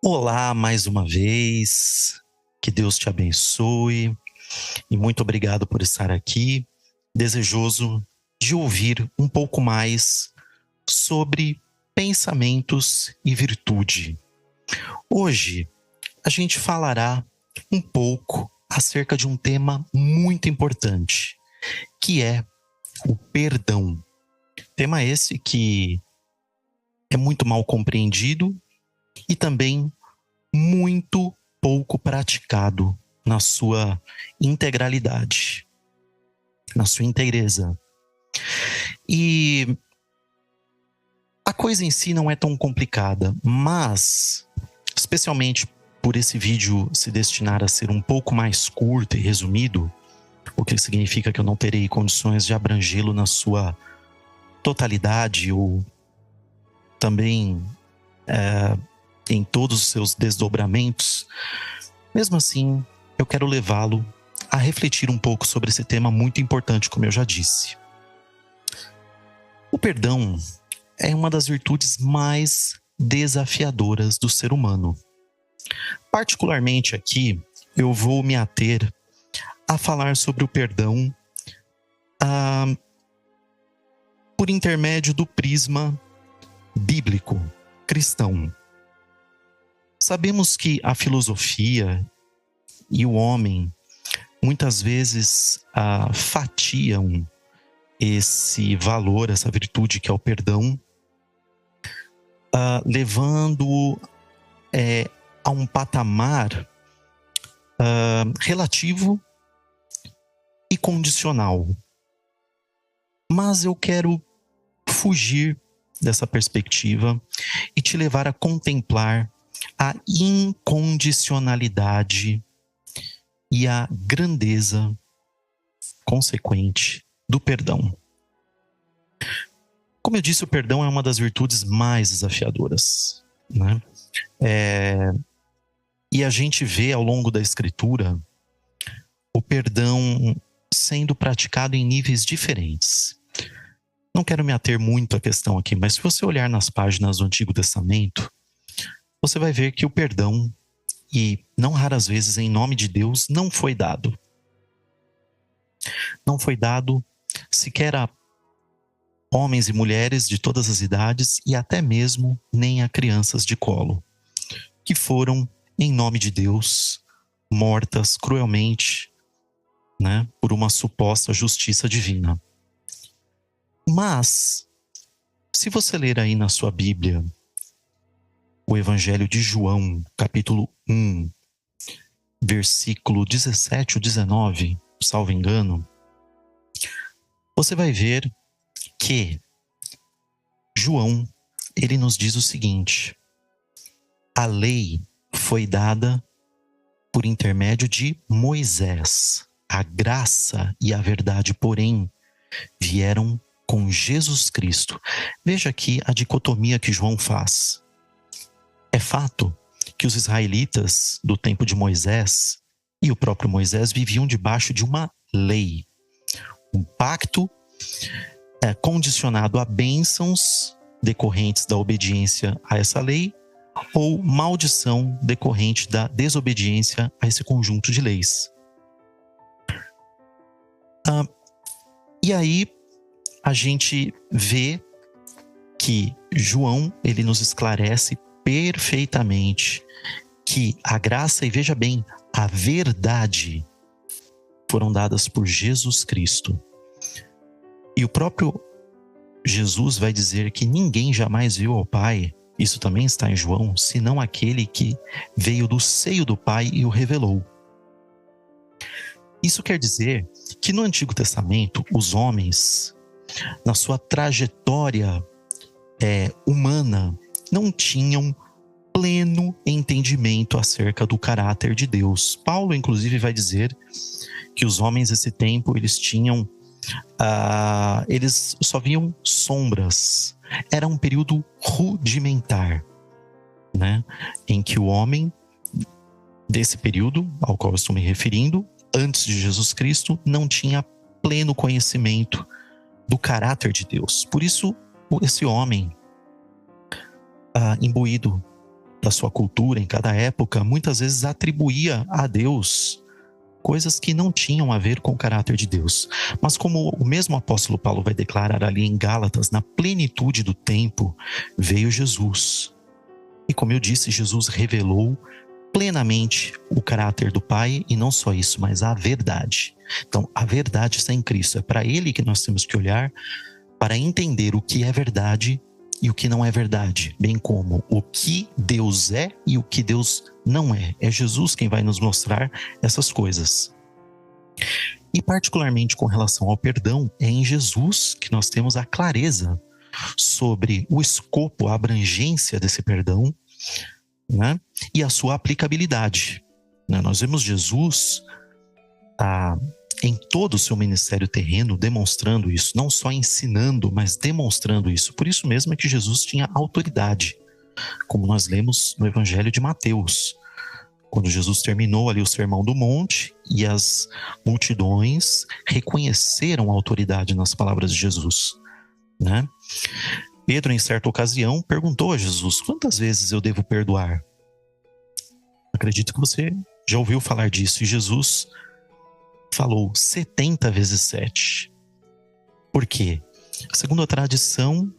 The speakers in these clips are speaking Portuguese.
Olá, mais uma vez. Que Deus te abençoe e muito obrigado por estar aqui, desejoso de ouvir um pouco mais sobre pensamentos e virtude. Hoje a gente falará um pouco acerca de um tema muito importante, que é o perdão. Tema esse que é muito mal compreendido e também muito pouco praticado na sua integralidade, na sua inteireza. E a coisa em si não é tão complicada, mas, especialmente por esse vídeo se destinar a ser um pouco mais curto e resumido, o que significa que eu não terei condições de abrangê-lo na sua totalidade ou também em todos os seus desdobramentos. Mesmo assim, eu quero levá-lo a refletir um pouco sobre esse tema muito importante, como eu já disse. O perdão é uma das virtudes mais desafiadoras do ser humano. Particularmente aqui, eu vou me ater a falar sobre o perdão por intermédio do prisma bíblico cristão. Sabemos que a filosofia e o homem muitas vezes fatiam esse valor, essa virtude que é o perdão, levando a um patamar relativo e condicional. Mas eu quero fugir dessa perspectiva e te levar a contemplar a incondicionalidade e a grandeza consequente do perdão. Como eu disse, o perdão é uma das virtudes mais desafiadoras, né? E a gente vê ao longo da Escritura o perdão sendo praticado em níveis diferentes. Não quero me ater muito à questão aqui, mas se você olhar nas páginas do Antigo Testamento, você vai ver que o perdão, e não raras vezes em nome de Deus, não foi dado. Não foi dado sequer a homens e mulheres de todas as idades e até mesmo nem a crianças de colo, que foram, em nome de Deus, mortas cruelmente, né, por uma suposta justiça divina. Mas, se você ler aí na sua Bíblia o Evangelho de João, capítulo 1, versículo 17 ou 19, salvo engano, você vai ver que João, ele nos diz o seguinte: a lei foi dada por intermédio de Moisés. A graça e a verdade, porém, vieram com Jesus Cristo. Veja aqui a dicotomia que João faz. É fato que os israelitas do tempo de Moisés e o próprio Moisés viviam debaixo de uma lei, um pacto condicionado a bênçãos decorrentes da obediência a essa lei ou maldição decorrente da desobediência a esse conjunto de leis. E aí a gente vê que João, ele nos esclarece perfeitamente que a graça e, veja bem, a verdade foram dadas por Jesus Cristo. E o próprio Jesus vai dizer que ninguém jamais viu ao Pai, isso também está em João, senão aquele que veio do seio do Pai e o revelou. Isso quer dizer que no Antigo Testamento, os homens, na sua trajetória humana, não tinham pleno entendimento acerca do caráter de Deus. Paulo, inclusive, vai dizer que os homens desse tempo, eles tinham, eles só viam sombras. Era um período rudimentar, né? Em que o homem desse período ao qual eu estou me referindo, antes de Jesus Cristo, não tinha pleno conhecimento do caráter de Deus. Por isso, esse homem, imbuído da sua cultura, em cada época, muitas vezes atribuía a Deus coisas que não tinham a ver com o caráter de Deus. Mas como o mesmo apóstolo Paulo vai declarar ali em Gálatas, na plenitude do tempo, veio Jesus. E como eu disse, Jesus revelou plenamente o caráter do Pai, e não só isso, mas a verdade. Então, a verdade está em Cristo. É para Ele que nós temos que olhar para entender o que é verdade e o que não é verdade, bem como o que Deus é e o que Deus não é. É Jesus quem vai nos mostrar essas coisas. E particularmente com relação ao perdão, é em Jesus que nós temos a clareza sobre o escopo, a abrangência desse perdão, né? E a sua aplicabilidade. Nós vemos Jesus em todo o seu ministério terreno demonstrando isso, não só ensinando, mas demonstrando isso. Por isso mesmo é que Jesus tinha autoridade, como nós lemos no Evangelho de Mateus, quando Jesus terminou ali o Sermão do Monte e as multidões reconheceram a autoridade nas palavras de Jesus, né? Pedro, em certa ocasião, perguntou a Jesus: quantas vezes eu devo perdoar? Acredito que você já ouviu falar disso. E Jesus falou 70 vezes 7. Por quê? Segundo a tradição,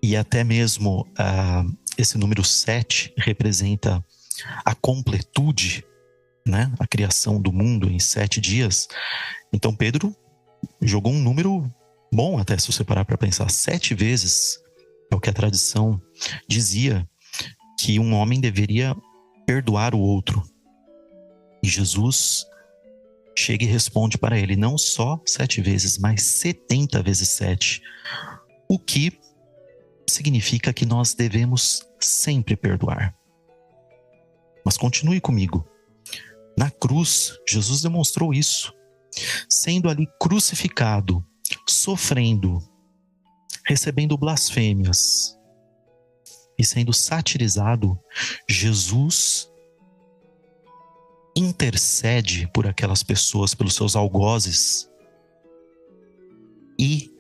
e até mesmo esse número 7 representa a completude, né? A criação do mundo em 7 dias. Então Pedro jogou um número bom, até se você parar para pensar. 7 vezes é o que a tradição dizia que um homem deveria perdoar o outro. E Jesus chega e responde para ele, não só 7 vezes, mas 70 vezes 7. O que significa que nós devemos sempre perdoar. Mas continue comigo. Na cruz, Jesus demonstrou isso. Sendo ali crucificado, sofrendo, recebendo blasfêmias e sendo satirizado, Jesus intercede por aquelas pessoas, pelos seus algozes, e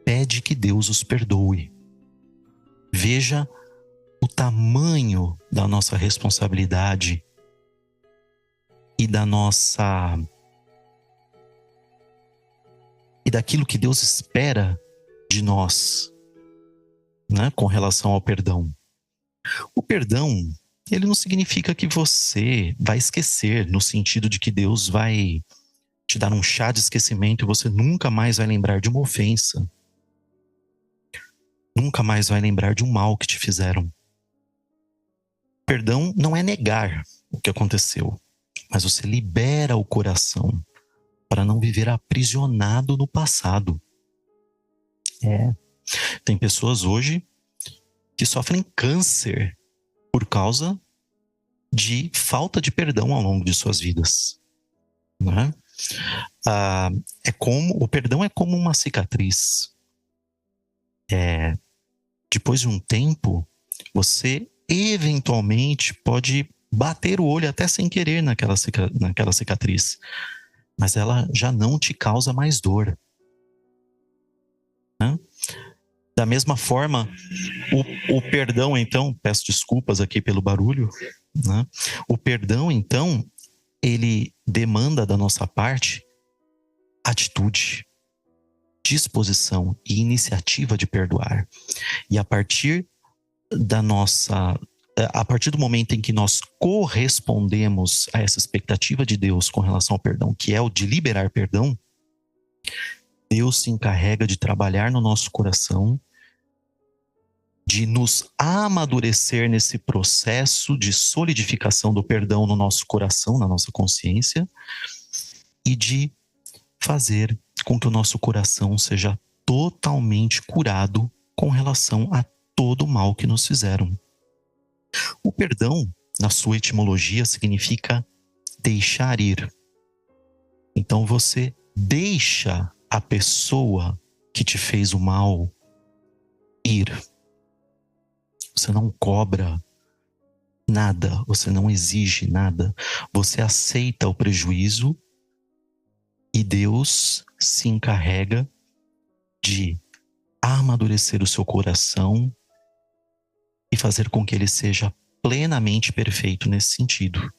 pede que Deus os perdoe. Veja o tamanho da nossa responsabilidade e daquilo que Deus espera de nós, né, com relação ao perdão. O perdão, ele não significa que você vai esquecer, no sentido de que Deus vai te dar um chá de esquecimento e você nunca mais vai lembrar de uma ofensa. Nunca mais vai lembrar de um mal que te fizeram. Perdão não é negar o que aconteceu, mas você libera o coração para não viver aprisionado no passado. Tem pessoas hoje que sofrem câncer por causa de falta de perdão ao longo de suas vidas, né? O perdão é como uma cicatriz. Depois de um tempo, você eventualmente pode bater o olho até sem querer naquela cicatriz, mas ela já não te causa mais dor, né? Da mesma forma, o perdão, então, peço desculpas aqui pelo barulho, né? O perdão, então, ele demanda da nossa parte atitude, disposição e iniciativa de perdoar. E a partir do momento em que nós correspondemos a essa expectativa de Deus com relação ao perdão, que é o de liberar perdão, Deus se encarrega de trabalhar no nosso coração, de nos amadurecer nesse processo de solidificação do perdão no nosso coração, na nossa consciência, e de fazer com que o nosso coração seja totalmente curado com relação a todo o mal que nos fizeram. O perdão, na sua etimologia, significa deixar ir. Então você deixa a pessoa que te fez o mal ir. Você não cobra nada, você não exige nada. Você aceita o prejuízo e Deus se encarrega de amadurecer o seu coração e fazer com que ele seja plenamente perfeito nesse sentido.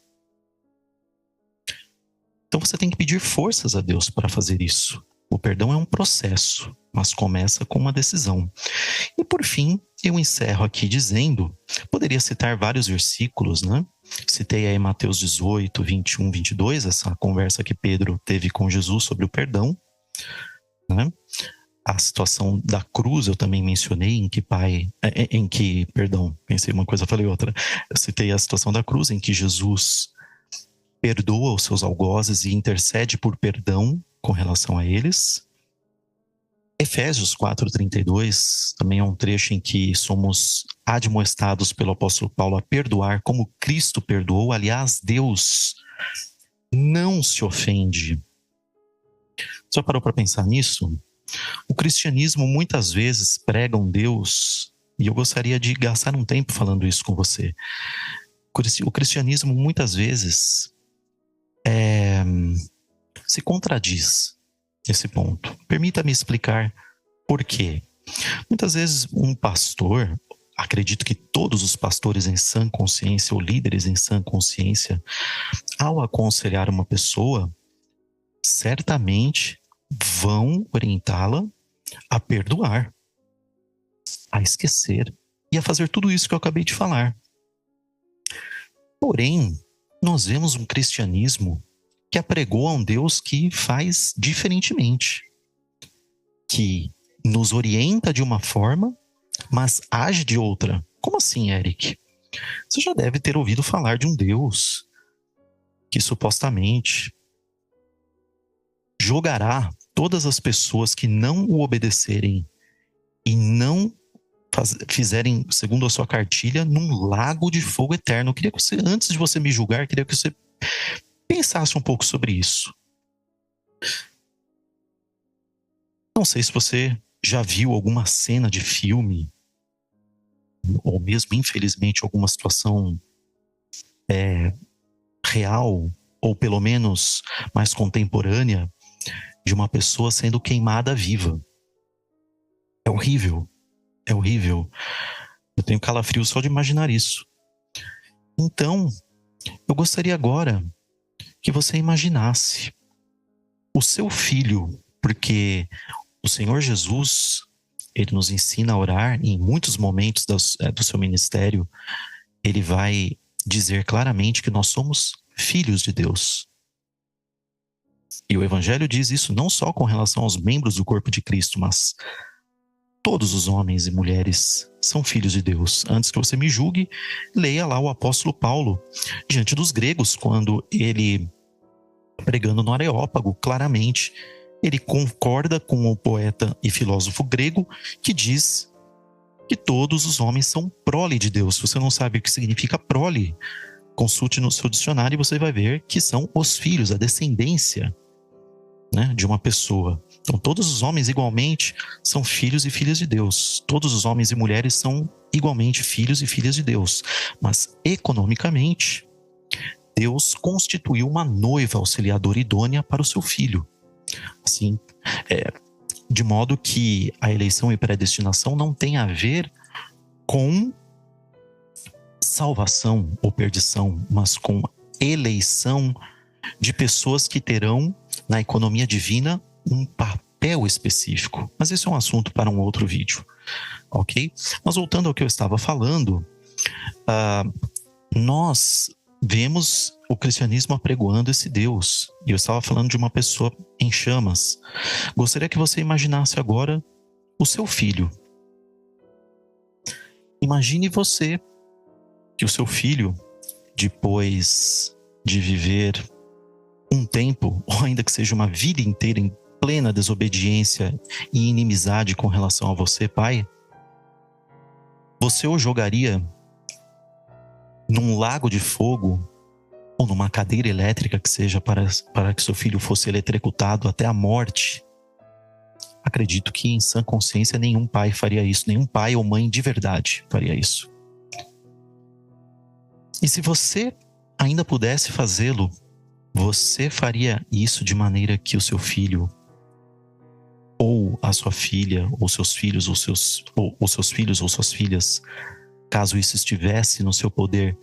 Então você tem que pedir forças a Deus para fazer isso. O perdão é um processo, mas começa com uma decisão. E por fim, eu encerro aqui dizendo, poderia citar vários versículos, né? Citei aí Mateus 18, 21, 22, essa conversa que Pedro teve com Jesus sobre o perdão, né? A situação da cruz eu também mencionei, pensei uma coisa, falei outra. Eu citei a situação da cruz, em que Jesus perdoa os seus algozes e intercede por perdão com relação a eles. Efésios 4:32 também é um trecho em que somos admoestados pelo apóstolo Paulo a perdoar como Cristo perdoou. Aliás, Deus não se ofende. Só parou para pensar nisso? O cristianismo muitas vezes prega um Deus, e eu gostaria de gastar um tempo falando isso com você. O cristianismo muitas vezes se contradiz nesse ponto. Permita-me explicar por quê. Muitas vezes um pastor, acredito que todos os pastores em sã consciência ou líderes em sã consciência, ao aconselhar uma pessoa, certamente vão orientá-la a perdoar, a esquecer e a fazer tudo isso que eu acabei de falar. Porém, nós vemos um cristianismo que apregou a um Deus que faz diferentemente, que nos orienta de uma forma, mas age de outra. Como assim, Eric? Você já deve ter ouvido falar de um Deus que supostamente jogará todas as pessoas que não o obedecerem e não fizerem segundo a sua cartilha num lago de fogo eterno. Eu queria que você, antes de você me julgar, queria que você pensasse um pouco sobre isso. Não sei se você já viu alguma cena de filme, ou mesmo, infelizmente, alguma situação real, ou pelo menos mais contemporânea, de uma pessoa sendo queimada viva. É horrível. É horrível. Eu tenho calafrio só de imaginar isso. Então, eu gostaria agora que você imaginasse o seu filho, porque o Senhor Jesus, ele nos ensina a orar, e em muitos momentos do seu ministério, ele vai dizer claramente que nós somos filhos de Deus. E o Evangelho diz isso não só com relação aos membros do corpo de Cristo, mas todos os homens e mulheres são filhos de Deus. Antes que você me julgue, leia lá o apóstolo Paulo, diante dos gregos, quando ele, pregando no Areópago, claramente, ele concorda com o poeta e filósofo grego que diz que todos os homens são prole de Deus. Se você não sabe o que significa prole, consulte no seu dicionário e você vai ver que são os filhos, a descendência, né, de uma pessoa. Então todos os homens igualmente são filhos e filhas de Deus. Todos os homens e mulheres são igualmente filhos e filhas de Deus. Mas economicamente, Deus constituiu uma noiva auxiliadora idônea para o seu filho. Assim, de modo que a eleição e predestinação não tem a ver com salvação ou perdição, mas com eleição de pessoas que terão na economia divina um papel específico. Mas esse é um assunto para um outro vídeo, ok? Mas voltando ao que eu estava falando, nós vemos o cristianismo apregoando esse Deus. E eu estava falando de uma pessoa em chamas. Gostaria que você imaginasse agora o seu filho. Imagine você que o seu filho, depois de viver um tempo, ou ainda que seja uma vida inteira em plena desobediência e inimizade com relação a você, pai, você o jogaria num lago de fogo ou numa cadeira elétrica que seja para que seu filho fosse eletrocutado até a morte? Acredito que em sã consciência nenhum pai faria isso, nenhum pai ou mãe de verdade faria isso. E se você ainda pudesse fazê-lo, você faria isso de maneira que o seu filho, ou a sua filha, ou seus filhos, ou seus filhos ou suas filhas, caso isso estivesse no seu poder,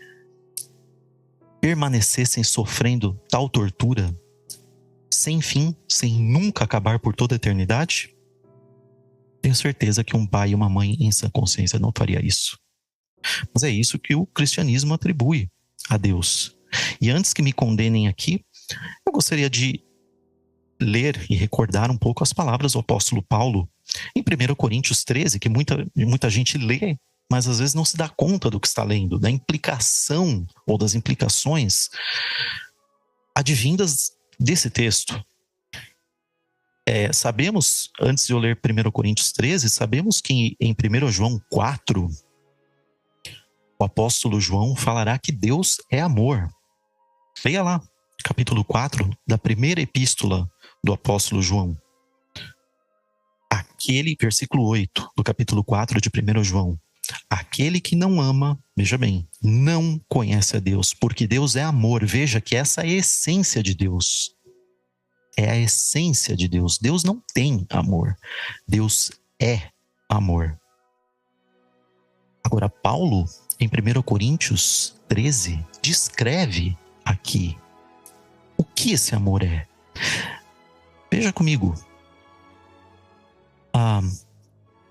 permanecessem sofrendo tal tortura, sem fim, sem nunca acabar por toda a eternidade? Tenho certeza que um pai e uma mãe em sã consciência não faria isso. Mas é isso que o cristianismo atribui a Deus. E antes que me condenem aqui, eu gostaria de ler e recordar um pouco as palavras do apóstolo Paulo em 1 Coríntios 13, que muita gente lê, mas às vezes não se dá conta do que está lendo, da implicação ou das implicações advindas desse texto. Sabemos, antes de eu ler 1 Coríntios 13, sabemos que em 1 João 4, o apóstolo João falará que Deus é amor. Leia lá, capítulo 4 da primeira epístola do apóstolo João. Versículo 8 do capítulo 4 de 1 João. Aquele que não ama, veja bem, não conhece a Deus, porque Deus é amor. Veja que essa é a essência de Deus. É a essência de Deus. Deus não tem amor. Deus é amor. Agora, Paulo, em 1 Coríntios 13, descreve aqui o que esse amor é. Veja comigo.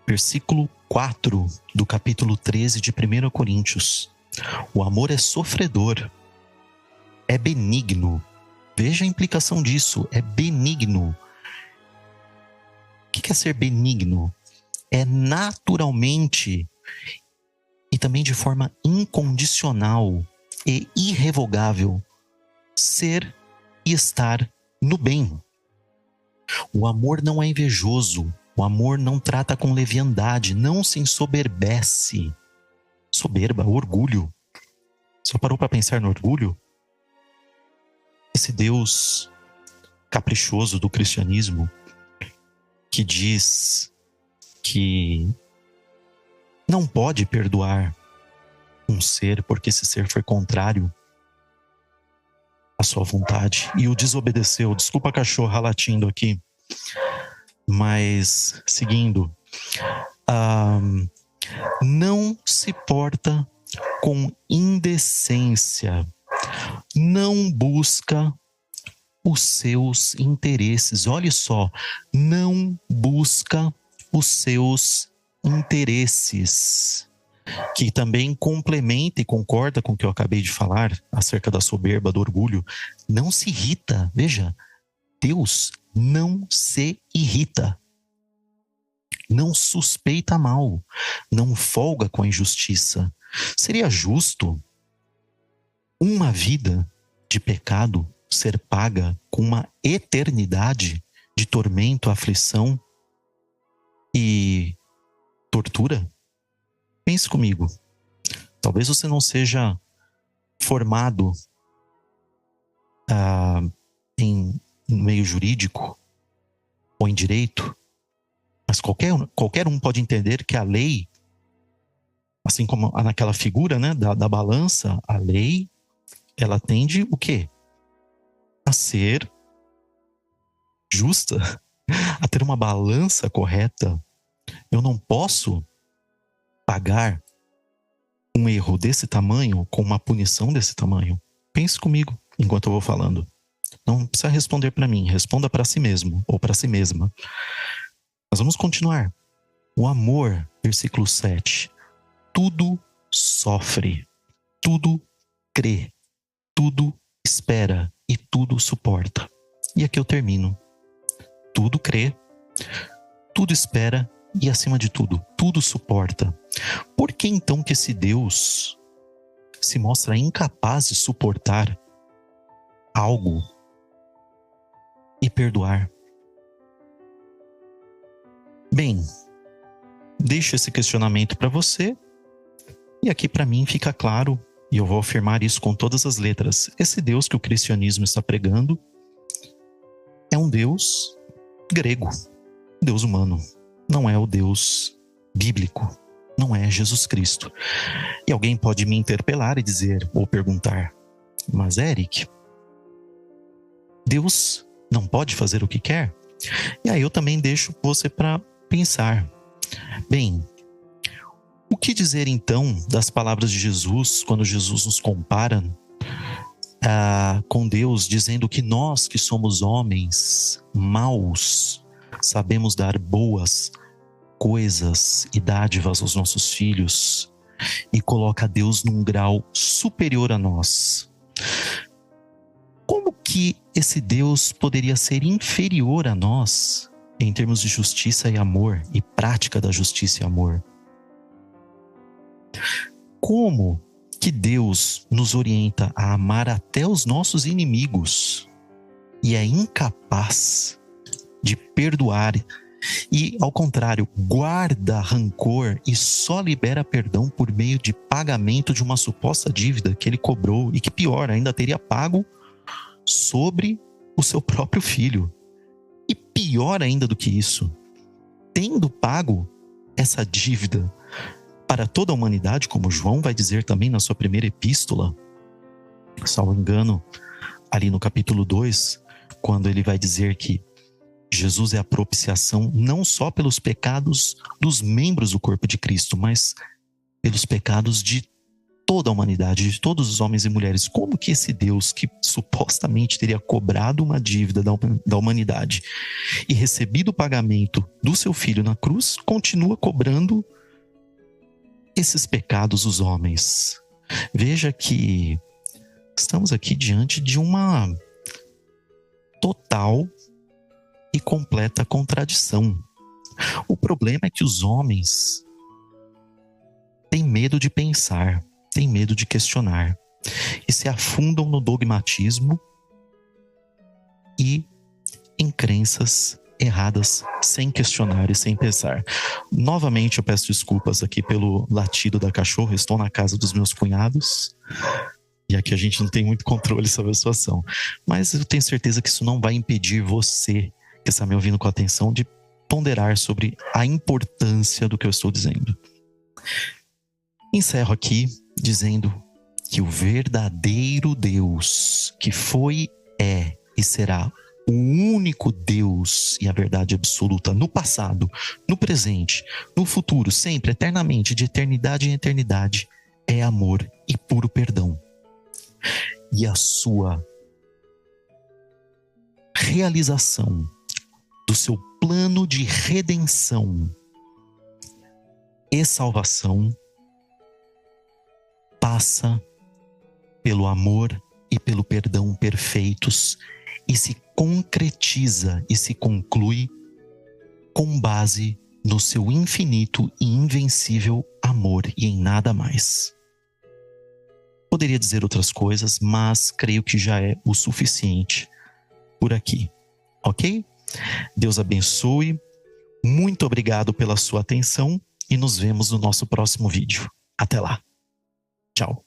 Versículo 4 do capítulo 13 de 1 Coríntios. O amor é sofredor, é benigno. Veja a implicação disso, é benigno. O que é ser benigno? É naturalmente e também de forma incondicional e irrevogável ser e estar no bem. O amor não é invejoso, o amor não trata com leviandade, não se ensoberbece. Soberba, orgulho. Só parou para pensar no orgulho? Esse Deus caprichoso do cristianismo que diz que não pode perdoar um ser porque esse ser foi contrário à sua vontade e o desobedeceu. Desculpa a cachorra latindo aqui, mas seguindo, não se porta com indecência, não busca os seus interesses. Olhe só, não busca os seus interesses, que também complementa e concorda com o que eu acabei de falar acerca da soberba, do orgulho. Não se irrita. Veja, Deus não se irrita, não suspeita mal, não folga com a injustiça. Seria justo uma vida de pecado ser paga com uma eternidade de tormento, aflição e tortura? Pense comigo. Talvez você não seja formado em meio jurídico ou em direito, mas qualquer um pode entender que a lei, assim como naquela figura, né, da balança, a lei, ela tende o quê? A ser justa, a ter uma balança correta. Eu não posso pagar um erro desse tamanho com uma punição desse tamanho. Pense comigo enquanto eu vou falando. Não precisa responder para mim, responda para si mesmo ou para si mesma. Mas vamos continuar. O amor, versículo 7. Tudo sofre, tudo crê, tudo espera e tudo suporta. E aqui eu termino. Tudo crê, tudo espera e, acima de tudo, tudo suporta. Por que então que esse Deus se mostra incapaz de suportar algo e perdoar? Bem, deixo esse questionamento para você, e aqui para mim fica claro, e eu vou afirmar isso com todas as letras: esse Deus que o cristianismo está pregando é um Deus grego, Deus humano, não é o Deus bíblico, não é Jesus Cristo. E alguém pode me interpelar e dizer, ou perguntar: mas Eric, Deus não pode fazer o que quer? E aí eu também deixo você para pensar. Bem, o O que dizer então das palavras de Jesus, quando Jesus nos compara com Deus, dizendo que nós que somos homens maus, sabemos dar boas coisas e dádivas aos nossos filhos, e coloca Deus num grau superior a nós. Como que esse Deus poderia ser inferior a nós em termos de justiça e amor e prática da justiça e amor? Como que Deus nos orienta a amar até os nossos inimigos e é incapaz de perdoar e, ao contrário, guarda rancor e só libera perdão por meio de pagamento de uma suposta dívida que ele cobrou e que, pior, ainda teria pago sobre o seu próprio filho? E pior ainda do que isso, tendo pago essa dívida para toda a humanidade, como João vai dizer também na sua primeira epístola, salvo engano, ali no capítulo 2, quando ele vai dizer que Jesus é a propiciação não só pelos pecados dos membros do corpo de Cristo, mas pelos pecados de toda a humanidade, de todos os homens e mulheres. Como que esse Deus, que supostamente teria cobrado uma dívida da humanidade e recebido o pagamento do seu filho na cruz, continua cobrando esses pecados dos homens? Veja que estamos aqui diante de uma total e completa contradição. O problema é que os homens têm medo de pensar, têm medo de questionar e se afundam no dogmatismo e em crenças erradas, sem questionar e sem pensar. Novamente eu peço desculpas aqui pelo latido da cachorra. Estou na casa dos meus cunhados e aqui a gente não tem muito controle sobre a situação, mas eu tenho certeza que isso não vai impedir você, que está me ouvindo com atenção, de ponderar sobre a importância do que eu estou dizendo. Encerro aqui dizendo que o verdadeiro Deus, que foi, é e será o único Deus e a verdade absoluta no passado, no presente, no futuro, sempre, eternamente, de eternidade em eternidade, é amor e puro perdão. E a sua realização do seu plano de redenção e salvação passa pelo amor e pelo perdão perfeitos e se concretiza e se conclui com base no seu infinito e invencível amor e em nada mais. Poderia dizer outras coisas, mas creio que já é o suficiente por aqui, ok? Deus abençoe, muito obrigado pela sua atenção e nos vemos no nosso próximo vídeo. Até lá. Tchau.